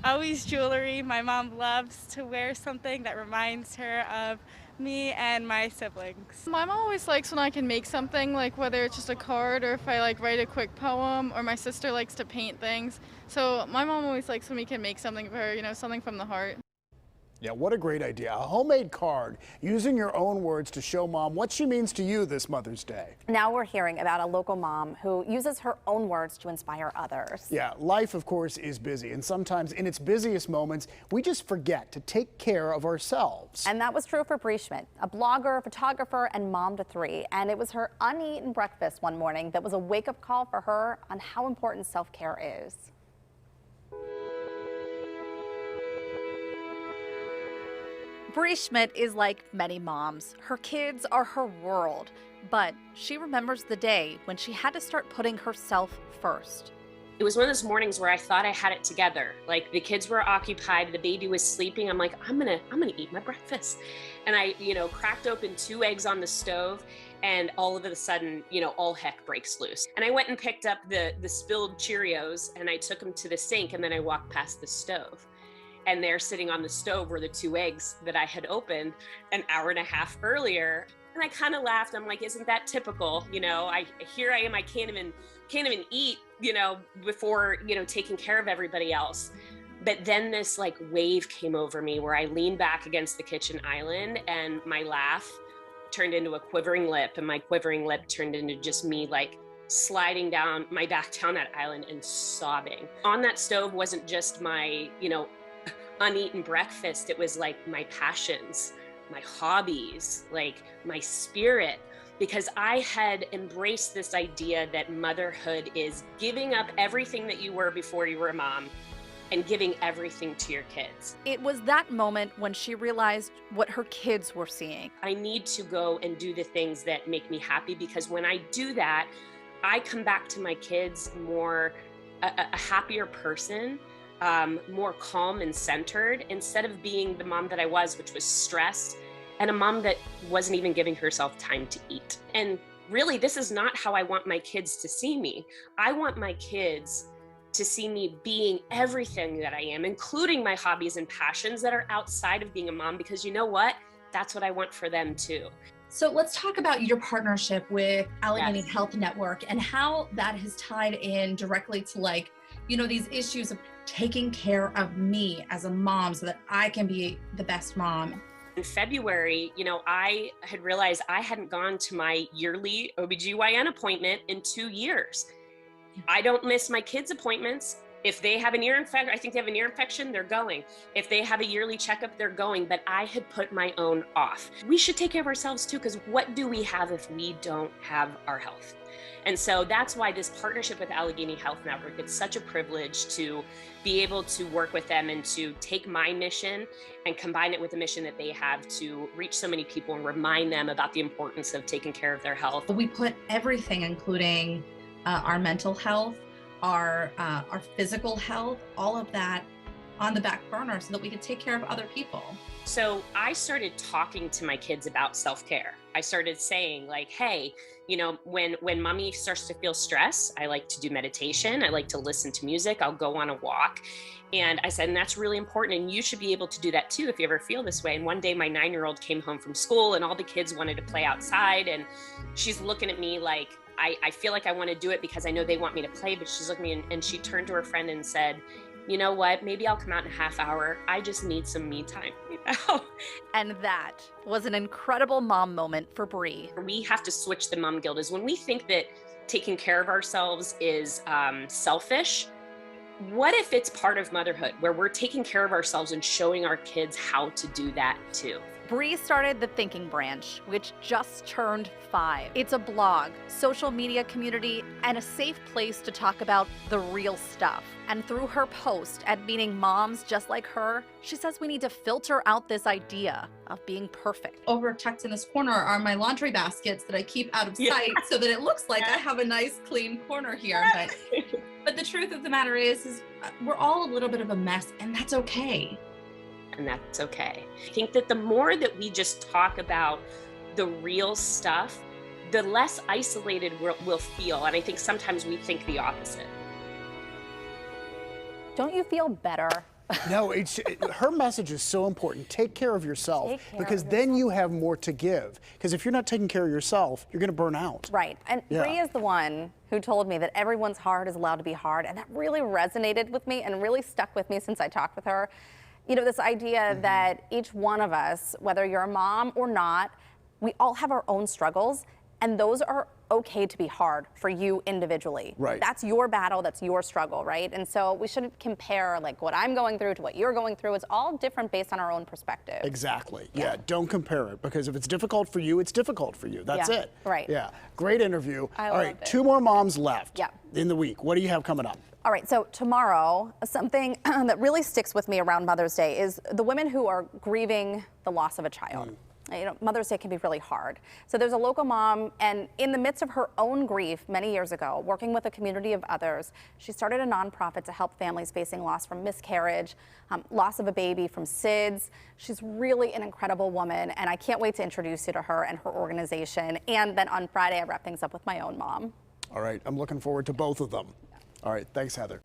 always jewelry. My mom loves to wear something that reminds her of me and my siblings. My mom always likes when I can make something, like whether it's just a card or if I like write a quick poem, or my sister likes to paint things. So my mom always likes when we can make something for her, something from the heart. Yeah, what a great idea. A homemade card using your own words to show mom what she means to you this Mother's Day. Now we're hearing about a local mom who uses her own words to inspire others. Yeah, life, of course, is busy, and sometimes in its busiest moments, we just forget to take care of ourselves. And that was true for Brea Schmidt, a blogger, photographer, and mom to three. And it was her uneaten breakfast one morning that was a wake-up call for her on how important self-care is. Brea Schmidt is like many moms. Her kids are her world, but she remembers the day when she had to start putting herself first. It was one of those mornings where I thought I had it together. Like the kids were occupied, the baby was sleeping. I'm like, I'm gonna eat my breakfast. And I, cracked open 2 eggs on the stove, and all of a sudden, all heck breaks loose. And I went and picked up the spilled Cheerios, and I took them to the sink, and then I walked past the stove. And there sitting on the stove were the 2 eggs that I had opened an hour and a half earlier. And I kind of laughed. I'm like, isn't that typical? Here I am, I can't even eat, before, taking care of everybody else. But then this like wave came over me where I leaned back against the kitchen island, and my laugh turned into a quivering lip, and my quivering lip turned into just me like sliding down my back down that island and sobbing. On that stove wasn't just my, uneaten breakfast. It was like my passions, my hobbies, like my spirit, because I had embraced this idea that motherhood is giving up everything that you were before you were a mom and giving everything to your kids. It was that moment when she realized what her kids were seeing. I need to go and do the things that make me happy, because when I do that, I come back to my kids more a happier person, more calm and centered, instead of being the mom that I was, which was stressed, and a mom that wasn't even giving herself time to eat. And really, this is not how I want my kids to see me. I want my kids to see me being everything that I am, including my hobbies and passions that are outside of being a mom, because you know what? That's what I want for them too. So let's talk about your partnership with Allegheny Yes. Health Network and how that has tied in directly to these issues of taking care of me as a mom so that I can be the best mom. In February, I had realized I hadn't gone to my yearly OBGYN appointment in 2 years. I don't miss my kids' appointments. If they have an ear infection, I think they have an ear infection, they're going. If they have a yearly checkup, they're going. But I had put my own off. We should take care of ourselves too, because what do we have if we don't have our health? And so that's why this partnership with Allegheny Health Network, it's such a privilege to be able to work with them and to take my mission and combine it with the mission that they have to reach so many people and remind them about the importance of taking care of their health. We put everything, including our mental health, our physical health, all of that on the back burner so that we could take care of other people. So I started talking to my kids about self-care. I started saying like, hey, when mommy starts to feel stress, I like to do meditation. I like to listen to music. I'll go on a walk. And I said, and that's really important. And you should be able to do that too if you ever feel this way. And one day my 9-year-old came home from school and all the kids wanted to play outside. And she's looking at me like, I feel like I want to do it because I know they want me to play, but she's looking at me and she turned to her friend and said, you know what, maybe I'll come out in a half hour. I just need some me time. And that was an incredible mom moment for Brea. We have to switch the mom guilt. Is when we think that taking care of ourselves is selfish, what if it's part of motherhood where we're taking care of ourselves and showing our kids how to do that too? Brea started the Thinking Branch, which just turned 5. It's a blog, social media community, and a safe place to talk about the real stuff. And through her post at meeting moms just like her, she says we need to filter out this idea of being perfect. Over tucked in this corner are my laundry baskets that I keep out of sight so that it looks like I have a nice clean corner here. But the truth of the matter is we're all a little bit of a mess, and that's okay. And that's okay. I think that the more that we just talk about the real stuff, the less isolated we'll feel. And I think sometimes we think the opposite. Don't you feel better No, her message is so important. Take care of yourself, Take care because of then you have more to give. Because if you're not taking care of yourself, you're going to burn out. Right. And Yeah. Brea is the one who told me that everyone's heart is allowed to be hard. And that really resonated with me and really stuck with me since I talked with her. You know, this idea that each one of us, whether you're a mom or not, we all have our own struggles. And those are okay to be hard for you individually. Right. That's your battle, that's your struggle, right? And so we shouldn't compare like what I'm going through to what you're going through. It's all different based on our own perspective. Exactly. Yeah. Don't compare it, because if it's difficult for you, it's difficult for you. That's Yeah, it. right. Yeah. Great interview. I All right. loved it. 2 more moms left Yeah. in the week. What do you have coming up? All right, so tomorrow, something that really sticks with me around Mother's Day is the women who are grieving the loss of a child. You know, Mother's Day can be really hard. So there's a local mom, and in the midst of her own grief many years ago, working with a community of others, she started a nonprofit to help families facing loss from miscarriage, loss of a baby from SIDS. She's really an incredible woman, and I can't wait to introduce you to her and her organization. And then on Friday, I wrap things up with my own mom. All right. I'm looking forward to both of them. All right. Thanks, Heather.